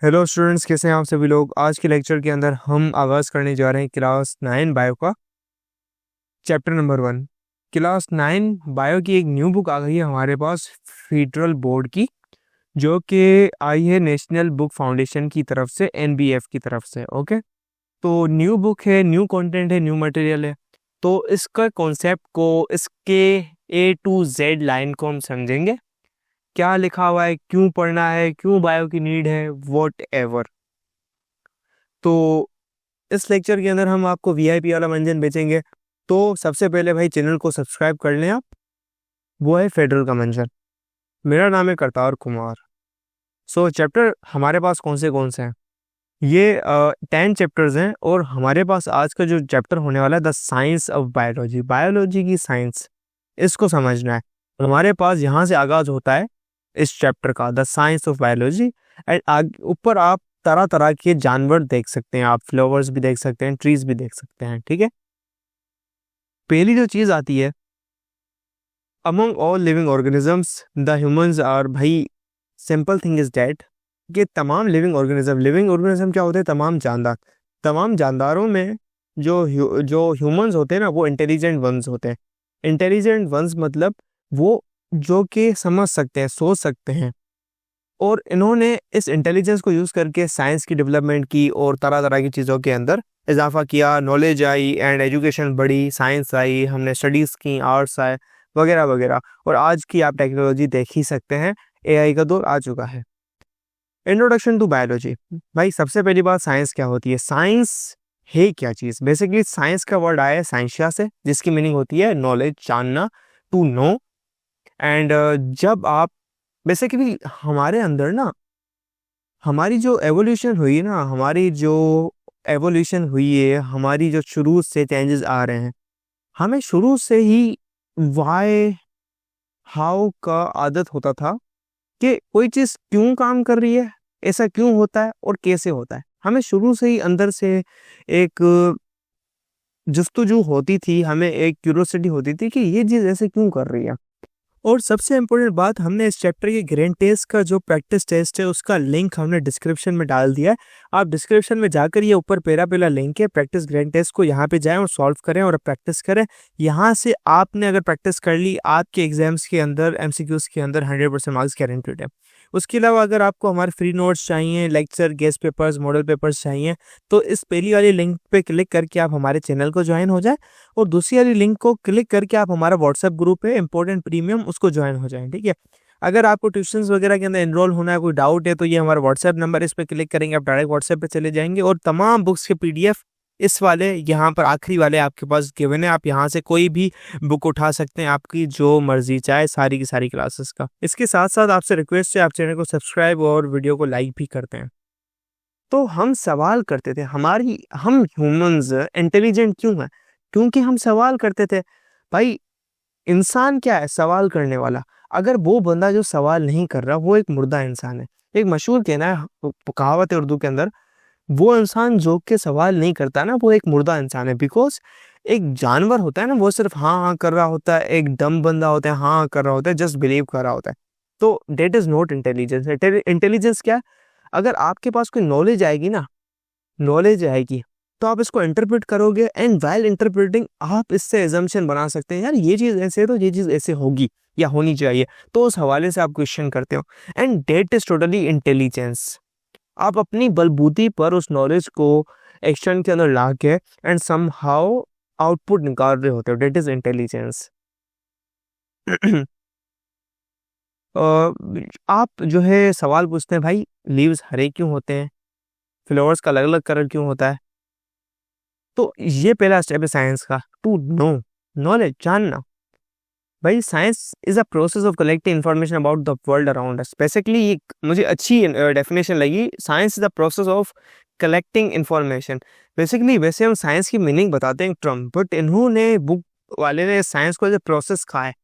Hello students, कैसे हैं आप सभी लोग। आज के लेक्चर के अंदर हम आगाज़ करने जा रहे हैं क्लास 9 बायो का चैप्टर नंबर 1। क्लास 9 बायो की एक न्यू बुक आ गई है हमारे पास फेडरल बोर्ड की, जो कि आई है नेशनल बुक फाउंडेशन की तरफ से, एनबीएफ की तरफ से। ओके, तो न्यू बुक है, न्यू कंटेंट है, न्यू मटेरियल है। तो इसका कॉन्सेप्ट को, इसके ए टू जेड लाइन को हम समझेंगे। क्या लिखा हुआ है, क्यों पढ़ना है, क्यों बायो की नीड है, वॉट एवर। तो इस लेक्चर के अंदर हम आपको वीआईपी वाला मंजन बेचेंगे। तो सबसे पहले भाई चैनल को सब्सक्राइब कर लें आप, वो है फेडरल का मंजन। मेरा नाम है करतार कुमार। सो चैप्टर हमारे पास कौन से हैं, ये 10 चैप्टर्स हैं। और हमारे पास आज का जो चैप्टर होने वाला है, the science of biology, biology की साइंस, इसको समझना है। हमारे पास यहाँ से आगाज होता है इस चैप्टर का, the science of biology. And ऊपर आप तरह तरह के जानवर देख सकते हैं, आप फ्लावर्स भी देख सकते हैं, ट्रीज भी देख सकते हैं। ठीक है, पहली जो चीज आती है, among all living organisms the humans are, भाई सिंपल थिंग इज डेट कि तमाम लिविंग ऑर्गेनिज्म क्या होते हैं, तमाम जानदार। तमाम जानदारों में जो ह्यूमंस होते हैं ना, वो इंटेलिजेंट वंस होते हैं। इंटेलिजेंट वंस मतलब वो जो कि समझ सकते हैं, सोच सकते हैं। और इन्होंने इस इंटेलिजेंस को यूज़ करके साइंस की डेवलपमेंट की और तरह तरह की चीज़ों के अंदर इजाफा किया। नॉलेज आई एंड एजुकेशन बढ़ी, साइंस आई, हमने स्टडीज़ की, आर्ट्स आए, वगैरह वगैरह। और आज की आप टेक्नोलॉजी देख ही सकते हैं, एआई का दौर आ चुका है। Introduction to biology. भाई सबसे पहली बात, साइंस क्या होती है, साइंस है क्या चीज़। बेसिकली साइंस का वर्ड आया है साइंसिया से, जिसकी मीनिंग होती है नॉलेज, जानना, टू नो। एंड जब आप बेसिकली हमारे अंदर ना, हमारी जो एवोल्यूशन हुई ना, हमारी जो शुरू से चेंजेस आ रहे हैं, हमें शुरू से ही वाई हाउ का आदत होता था कि कोई चीज़ क्यों काम कर रही है, ऐसा क्यों होता है और कैसे होता है। हमें शुरू से ही अंदर से एक जस्तुजू होती थी, हमें एक क्यूरोसिटी होती थी कि ये चीज़ ऐसे क्यों कर रही है। और सबसे इम्पोर्टेंट बात, हमने इस चैप्टर के ग्रैंड टेस्ट का जो प्रैक्टिस टेस्ट है, उसका लिंक हमने डिस्क्रिप्शन में डाल दिया है। आप डिस्क्रिप्शन में जाकर, ये ऊपर पहला लिंक है, प्रैक्टिस ग्रैंड टेस्ट को यहाँ पे जाएं और सॉल्व करें और प्रैक्टिस करें। यहाँ से आपने अगर प्रैक्टिस कर ली, आपके एग्जाम्स के अंदर, एमसीक्यूज के अंदर 100% मार्क्स गारंटेड है। उसके अलावा अगर आपको हमारे फ्री नोट्स चाहिए, lecture, guest papers, model papers चाहिए, तो इस पहली वाली लिंक पे क्लिक करके आप हमारे चैनल को ज्वाइन हो जाए। और दूसरी वाली लिंक को क्लिक करके आप हमारा व्हाट्सएप ग्रुप है इंपॉर्टेंट प्रीमियम, उसको ज्वाइन हो जाएं। ठीक है, अगर आपको ट्यूशंस वगैरह के अंदर एनरोल होना है, कोई डाउट है, तो ये हमारा व्हाट्सएप नंबर, इस पर क्लिक करेंगे आप डायरेक्ट व्हाट्सएप पे चले जाएंगे। और तमाम बुक्स के पीडीएफ इस वाले यहाँ पर आखिरी वाले आपके पास गिवन है, आप यहाँ से कोई भी बुक उठा सकते हैं, आपकी जो मर्जी चाहे, सारी की सारी क्लासेस का। इसके साथ साथ आपसे रिक्वेस्ट है, आप चैनल को सब्सक्राइब और वीडियो को लाइक भी करते हैं। तो हम सवाल करते थे, हम ह्यूमंस इंटेलिजेंट क्यों है, क्योंकि हम सवाल करते थे। भाई इंसान क्या है, सवाल करने वाला। अगर वो बंदा जो सवाल नहीं कर रहा, वो एक मुर्दा इंसान है। एक मशहूर कहना है, कहावत है उर्दू के अंदर, वो इंसान जो के सवाल नहीं करता ना, वो एक मुर्दा इंसान है। बिकॉज एक जानवर होता है ना, वो सिर्फ हाँ हाँ कर रहा होता है। एक डम बंदा होता है, हाँ हाँ कर रहा होता है, जस्ट बिलीव कर रहा होता है। तो that is not intelligence. Intelligence क्या है, अगर आपके पास कोई नॉलेज आएगी, तो आप इसको इंटरप्रेट करोगे, एंड वाइल इंटरप्रेटिंग आप इससे एजम्पशन बना सकते हैं, यार ये चीज़ ऐसे है तो ये चीज़ ऐसे होगी या होनी चाहिए। तो उस हवाले से आप क्वेश्चन करते हो, and that is totally intelligence. आप अपनी बलबूती पर उस नॉलेज को एक्शन के अंदर ला के एंड समहाउ आउटपुट निकाल रहे होते हो, डेट इज इंटेलिजेंस। आप जो है सवाल पूछते हैं, भाई लीव्स हरे क्यों होते हैं, फ्लावर्स का अलग अलग कलर क्यों होता है। तो ये पहला स्टेप है साइंस का, टू नो, नॉलेज, जानना। भाई science is a process of collecting information about the world around us. Basically मुझे अच्छी डेफिनेशन लगी, science is a process of collecting information. Basically वैसे हम साइंस की मीनिंग बताते हैं टर्म, बट इन्होंने बुक वाले ने साइंस को जो प्रोसेस कहा है,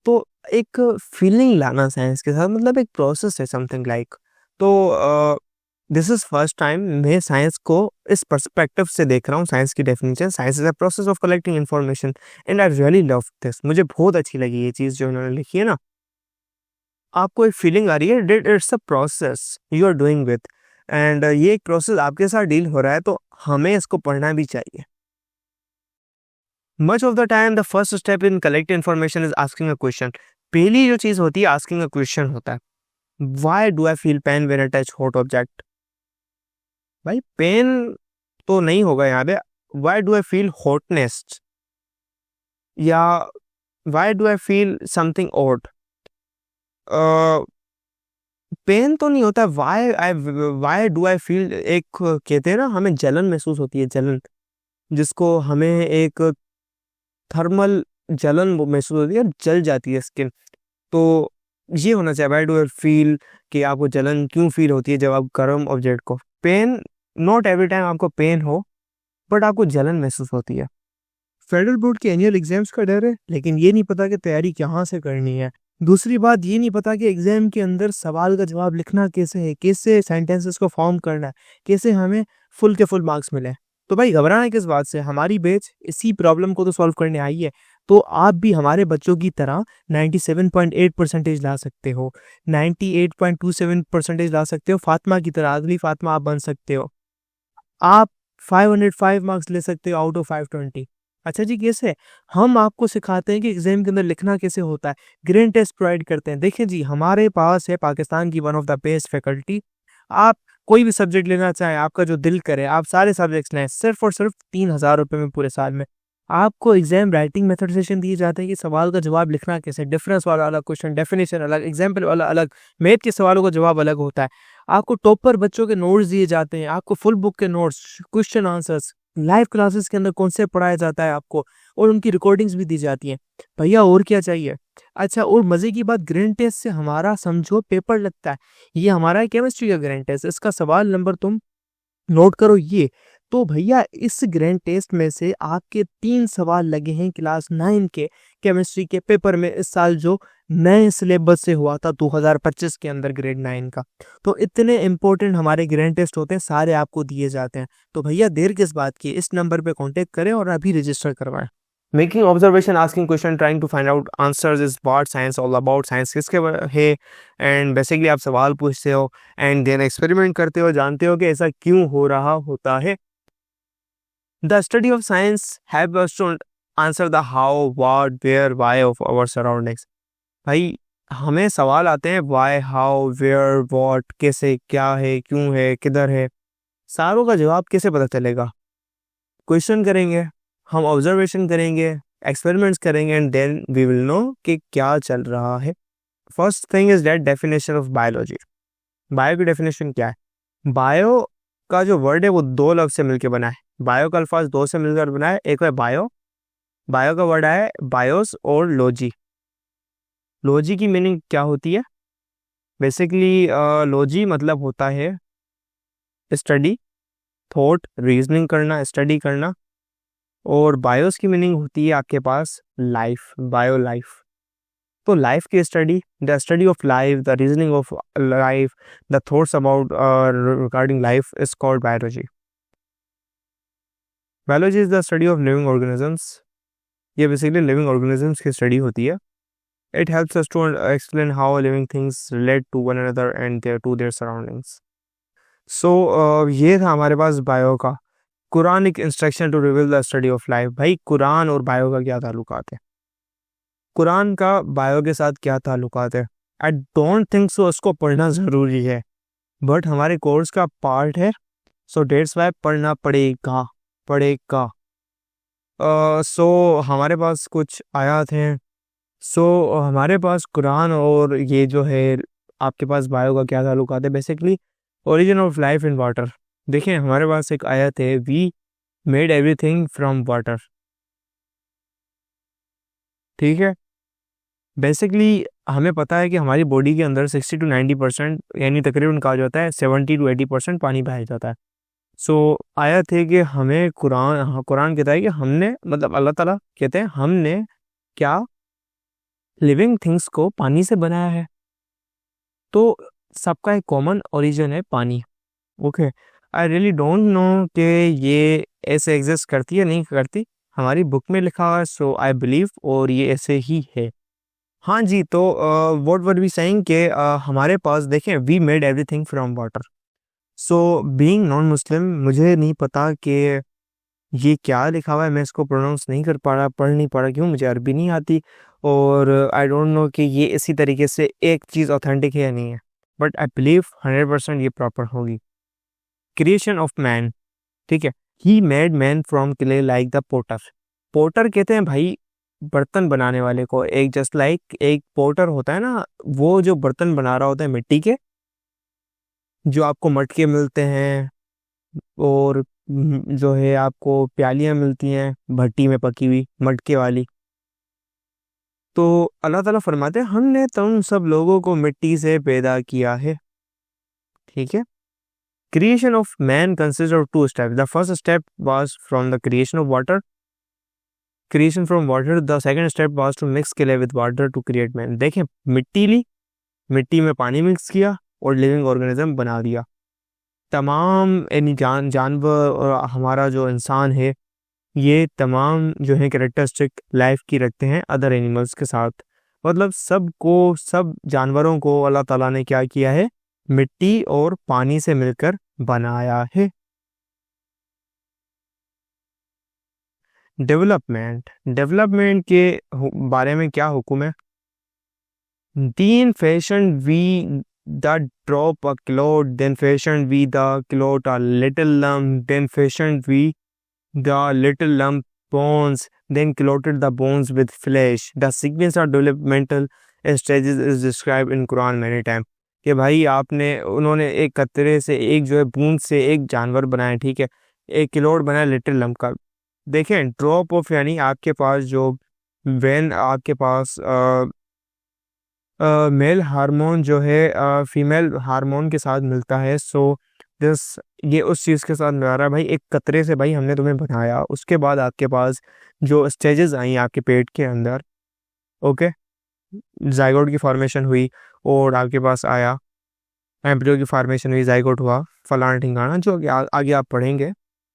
तो एक फीलिंग लाना साइंस के साथ, मतलब एक प्रोसेस है, समथिंग लाइक। तो दिस इज फर्स्ट टाइम मैं साइंस को इस पर्सपेक्टिव से देख रहा हूँ। साइंस की definition, science is a process of collecting information, and I really love this. मुझे बहुत अच्छी लगी ये चीज़ जो इन्होंने लिखी है ना। आपको एक फीलिंग आ रही है, it's a process you are doing with, and ये एक प्रोसेस आपके साथ डील हो रहा है, तो हमें इसको पढ़ना भी चाहिए। Much of the time the first step in collect information is asking a question. पहली जो चीज होती है आस्किंग अ क्वेश्चन होता है। Why do I feel pain when I touch hot object? भाई पेन तो नहीं होगा यहाँ पे। Why do I feel hotness, या why do I feel something odd? Pain तो नहीं होता। वाई डू आई फील, एक कहते हैं ना हमें जलन महसूस होती है, जलन, जिसको हमें एक थर्मल जलन वो महसूस होती है, जल जाती है स्किन। तो ये होना चाहिए, वाई डू आई फील, कि आपको जलन क्यों फील होती है जब आप गर्म ऑब्जेक्ट को, पेन, नॉट एवरी टाइम आपको पेन हो, बट आपको जलन महसूस होती है। फेडरल बोर्ड के एनुअल एग्जाम्स का डर है, लेकिन ये नहीं पता कि तैयारी कहाँ से करनी है। दूसरी बात ये नहीं पता कि एग्जाम के अंदर सवाल का जवाब लिखना कैसे है, कैसे सेंटेंसेस को फॉर्म करना है, कैसे हमें फुल के फुल मार्क्स मिले। तो भाई घबराना किस बात से, हमारी बैच इसी प्रॉब्लम को तो सॉल्व करने आई है। तो आप भी हमारे बच्चों की तरह 97.8 परसेंटेज ला सकते हो, 98.27 परसेंटेज ला सकते हो, फातिमा की तरह, अगली फातिमा आप बन सकते हो। आप 505 मार्क्स ले सकते हो आउट ऑफ 520। अच्छा जी, कैसे? हम आपको सिखाते हैं कि एग्जाम के अंदर लिखना कैसे होता है, ग्रेड टेस्ट प्रोवाइड करते हैं। देखिए जी, हमारे पास है पाकिस्तान की one of the best faculty. आप कोई भी सब्जेक्ट लेना चाहें, आपका जो दिल करे, आप सारे सब्जेक्ट्स लें, सिर्फ और सिर्फ 3,000 रुपये में पूरे साल में। आपको एग्जाम राइटिंग मेथड सेशन दिए जाते हैं कि सवाल का जवाब लिखना कैसे, डिफरेंस वाला अलग क्वेश्चन, डेफिनेशन अलग, एग्जाम्पल वाला अलग, मैथ के सवालों का जवाब अलग होता है। आपको टॉपर बच्चों के नोट्स दिए जाते हैं, आपको फुल बुक के notes, question answers, live classes के अंदर कॉन्सेप्ट पढ़ाया जाता है आपको, और उनकी रिकॉर्डिंग्स भी दी जाती हैं। भैया और क्या चाहिए? अच्छा, और मजे की बात, ग्रेड टेस्ट से हमारा समझो पेपर लगता है। ये हमारा है केमिस्ट्री का ग्रेड टेस्ट, इसका सवाल नंबर तुम नोट करो ये। तो भैया इस ग्रैंड टेस्ट में से आपके 3 सवाल लगे हैं क्लास 9 के केमिस्ट्री के पेपर में, इस साल जो नए सिलेबस से हुआ था 2025 के अंदर ग्रेड 9 का। तो इतने इंपॉर्टेंट हमारे ग्रैंड टेस्ट होते हैं, सारे आपको दिए जाते हैं। तो भैया देर किस बात की, इस नंबर पे कांटेक्ट करें और अभी रजिस्टर करवाएं। Making observation, asking question, trying to find out answers is what science all about. Science किसके है? एंड बेसिकली आप सवाल पूछते हो एंड देन एक्सपेरिमेंट करते हो, जानते हो कि ऐसा क्यों हो रहा होता है। The study of science help us to answer the how, what, where, why of our surroundings. भाई हमें सवाल आते हैं व्हाई, हाउ, वेयर, व्हाट, कैसे, क्या है, क्यों है, किधर है, सारों का जवाब कैसे पता चलेगा? क्वेश्चन करेंगे, हम ऑब्जर्वेशन करेंगे, एक्सपेरिमेंट्स करेंगे, and then we will know कि क्या चल रहा है। First thing is that definition of biology. Bio की डेफिनेशन क्या है? बायो का जो वर्ड है वो 2 लफ्ज से मिलकर बना है। बायो का अल्फाज 2 से मिलकर बना है, एक है बायो, बायो का वर्ड है बायोस, और लॉजी। लॉजी की मीनिंग क्या होती है? बेसिकली लॉजी मतलब होता है स्टडी, थॉट, रीजनिंग करना, स्टडी करना। और बायोस की मीनिंग होती है आपके पास लाइफ, बायो लाइफ। तो लाइफ की study, the study of life, the reasoning of life, the thoughts about regarding life is called biology. Biology is the study of living organisms. ये basically living organisms की study होती है। It helps us to explain how living things relate to one another and to their surroundings. So ये था हमारे पास bio का। Quranic instruction to reveal the study of life. भाई कुरान और बायो का क्या ताल्लुकात है? कुरान का बायो के साथ क्या ताल्लुकात है? आई डोंट थिंक सो उसको पढ़ना ज़रूरी है, बट हमारे कोर्स का पार्ट है, सो डेट्स वाई पढ़ना पड़ेगा, पड़ेगा। सो हमारे पास कुछ आयात हैं। सो हमारे पास कुरान और ये जो है आपके पास बायो का क्या ताल्लुकात है? Basically origin of life in water. देखिए हमारे पास एक आयत है, we made everything from water. ठीक है, बेसिकली हमें पता है कि हमारी बॉडी के अंदर 60 to 90% यानी तकरीबन कहा जाता है 70 to 80% पानी पाया जाता है। सो आयत है कि हमें कुरान कहता है कि हमने, मतलब अल्लाह ताला कहते हैं हमने क्या, लिविंग थिंग्स को पानी से बनाया है। तो सबका एक कॉमन ओरिजिन है पानी। Okay, I really don't know कि ये ऐसे एग्जिस्ट करती है नहीं करती, हमारी बुक में लिखा हुआ है, सो आई बिलीव, और ये ऐसे ही है। हाँ जी, तो व्हाट वर वी सेइंग कि हमारे पास देखें, we made everything from water. So being non Muslim मुझे नहीं पता कि ये क्या लिखा हुआ है, मैं इसको प्रोनाउंस नहीं कर पा रहा, पढ़ नहीं पा रहा, क्यों, मुझे अरबी नहीं आती, और आई डोंट नो कि ये इसी तरीके से एक चीज़ ऑथेंटिक है या नहीं है, बट आई बिलीव 100% ये प्रॉपर होगी। क्रिएशन ऑफ मैन, ठीक है, he made man from clay like the potter. Potter कहते हैं भाई बर्तन बनाने वाले को, एक जस्ट लाइक एक पोटर होता है ना, वो जो बर्तन बना रहा होता है मिट्टी के, जो आपको मटके मिलते हैं और जो है आपको प्यालियां मिलती हैं भट्टी में पकी हुई मटके वाली। तो अल्लाह ताला फरमाते हैं हमने तुम सब लोगों को मिट्टी से पैदा किया है, ठीक है। Creation of man consist of two step. The first step was from the creation of water, creation from water. The second step was to mix clay with water to create man. देखें, मिट्टी ली, मिट्टी में पानी mix किया और living organism बना दिया। तमाम यानी जानवर और हमारा जो इंसान है, ये तमाम जो है कैरेक्टरिस्टिक लाइफ की रखते हैं अदर एनिमल्स के साथ। मतलब सब जानवरों को अल्लाह ताला ने क्या किया है, मिट्टी और पानी से मिलकर बनाया है। डेवलपमेंट, डेवलपमेंट के बारे में क्या हुक्म है। Then fashioned we the drop a cloud, then fashioned we the cloud a little lump, then fashioned we the little lump bones, then clotted the bones with flesh. The sequence of developmental stages is described in Quran many times. कि भाई उन्होंने एक कतरे से, एक जो है बूंद से एक जानवर बनाया, ठीक है, एक क्लोड बनाया लिटिल लम्प का। देखें, ड्रॉप ऑफ यानी आपके पास जो वेन आपके पास मेल हार्मोन जो है फीमेल हार्मोन के साथ मिलता है, सो दिस ये उस चीज़ के साथ मिला रहा है भाई, एक कतरे से भाई हमने तुम्हें बनाया। उसके बाद आपके पास जो स्टेजेस आई आपके पेट के अंदर, ओके, जाइगोट की फॉर्मेशन हुई और आपके पास आया एम्ब्रियो की फॉर्मेशन हुई, जाइगोट हुआ, फलाना ठिकाना, जो आगे आप पढ़ेंगे।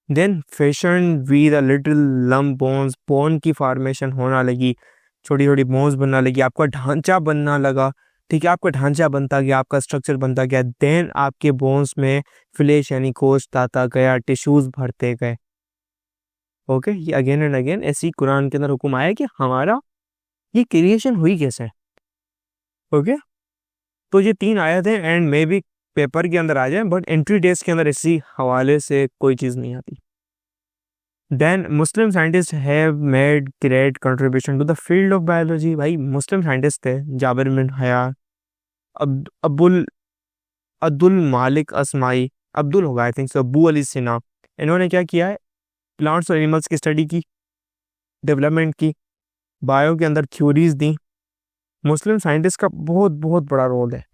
Then fashion we the little lump bones, bone की फॉर्मेशन होना लगी, छोटी छोटी बोन्स बनना लगी, आपका ढांचा बनना लगा, ठीक है, आपका ढांचा बनता गया, आपका स्ट्रक्चर बनता गया। देन आपके बोन्स में फ्लैश यानी गोश्त आता गया, टिश्यूज भरते गए। ओके, ये अगेन एंड अगेन ऐसी कुरान के अंदर हुक्म आया कि हमारा ये क्रिएशन हुई कैसे। ओके, तो ये 3 आयत हैं एंड मे बी पेपर के अंदर आ जाए, बट एंट्री टेस्ट के अंदर इसी हवाले से कोई चीज़ नहीं आती। Then Muslim scientist have made great contribution to the field of biology. भाई मुस्लिम साइंटिस्ट थे जाबिर बिन हया, अब्दुल मालिक असमाई, अब्दुल होगा I think so, Abu Ali Sinha. इन्होंने क्या किया है, प्लांट्स और एनिमल्स की स्टडी की, डेवलपमेंट की, बायो के अंदर थ्योरीज दी। मुस्लिम साइंटिस्ट का बहुत बहुत बड़ा रोल है।